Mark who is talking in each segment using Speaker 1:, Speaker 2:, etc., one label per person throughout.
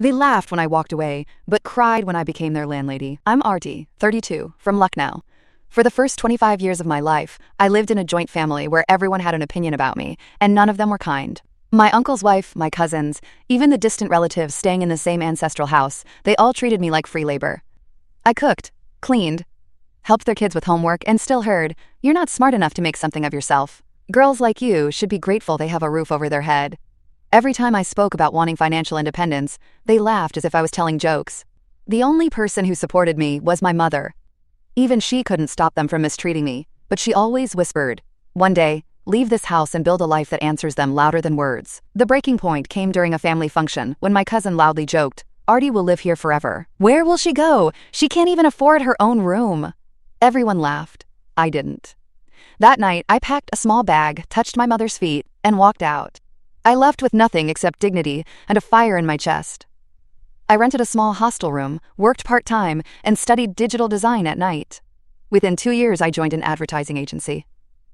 Speaker 1: They laughed when I walked away, but cried when I became their landlady. I'm Arti, 32, from Lucknow. For the first 25 years of my life, I lived in a joint family where everyone had an opinion about me, and none of them were kind. My uncle's wife, my cousins, even the distant relatives staying in the same ancestral house, they all treated me like free labor. I cooked, cleaned, helped their kids with homework, and still heard, "You're not smart enough to make something of yourself. Girls like you should be grateful they have a roof over their head." Every time I spoke about wanting financial independence, they laughed as if I was telling jokes. The only person who supported me was my mother. Even she couldn't stop them from mistreating me, but she always whispered, "One day, leave this house and build a life that answers them louder than words." The breaking point came during a family function when my cousin loudly joked, "Arti will live here forever. Where will she go? She can't even afford her own room." Everyone laughed. I didn't. That night, I packed a small bag, touched my mother's feet, and walked out. I left with nothing except dignity and a fire in my chest. I rented a small hostel room, worked part-time, and studied digital design at night. Within 2 years, I joined an advertising agency.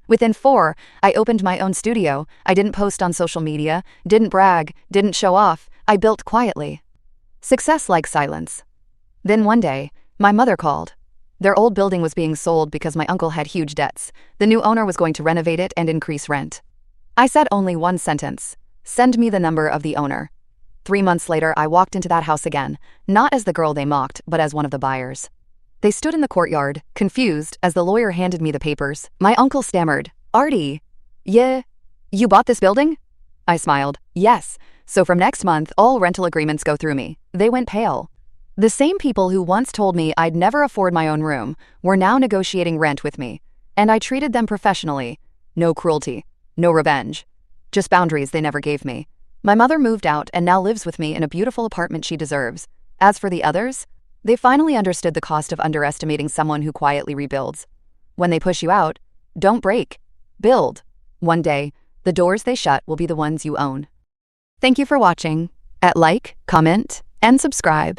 Speaker 1: Within 4, I opened my own studio. I didn't post on social media, didn't brag, didn't show off. I built quietly. Success likes silence. Then one day, my mother called. Their old building was being sold because my uncle had huge debts. The new owner was going to renovate it and increase rent. I said only one sentence: "Send me the number of the owner." 3 months later, I walked into that house again, not as the girl they mocked, but as one of the buyers. They stood in the courtyard, confused, as the lawyer handed me the papers. My uncle stammered, "Arti, yeah, you bought this building?" I smiled, "Yes, so from next month, all rental agreements go through me." They went pale. The same people who once told me I'd never afford my own room were now negotiating rent with me, and I treated them professionally. No cruelty, no revenge, just boundaries they never gave me. My mother moved out and now lives with me in a beautiful apartment she deserves. As for the others, they finally understood the cost of underestimating someone who quietly rebuilds. When they push you out, don't break, build. One day, the doors they shut will be the ones you own. Thank you for watching. Like, comment, and subscribe.